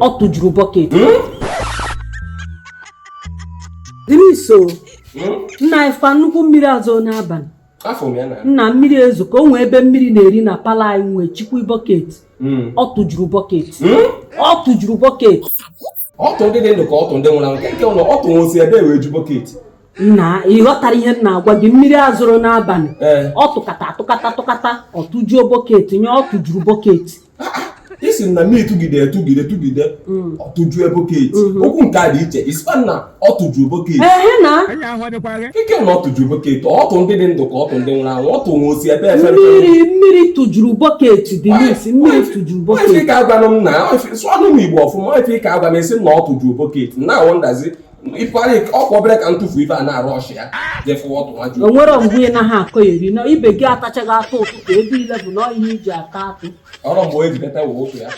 ọ tụjuru bọket Dimiso nna ifa nnukwu mmiri azọ n'abalị nna mmiri ezo ka o nwee ebe mmiri na-eri na pala anyị nwee chikwa bọket ọ tụjuru bọket ọ tụjuru bọket ọtụ ndị dị ndụ ka ọtụ ndị nwụrụ anwụ nke ụlọ ọtụ nwosi ebe wee ju bọket nna ịghọtara ihe m na-agwa gị mmiri azụrụ n'abalị ọ tụkata ọ tụjuo bọket nye ọ tụjuru bọket isi na mmiri tụgide ọ tụjuo bọket okwu nke a dị iche isikwa na ọ tụjuo bọket ike na ọ tụjuo bọket ọtụ ndị dị ndụ ka ọtụ ndị nwụrụ anwụ ọtụ nwosi ebe efere mmiri tụjuru bọket dị n'isi mmiri tụjuru bọket ife ka agwa m na sụọnụ m Igbo ọfụma ife ka agwa m esi na ọ tụjuo bọket na awụ ndazi ịpara ọkwa obere ka ntụfu ife a na-arụ ọchị ya jefu ọtụ nwa ju o nwere mgbe ị naghị akọ eri na ibe gị atachaghị atụ ụtụtụ ebe ile bụ na ihe iji ata atụ ọrụ mgbe o ji beta wee otu ya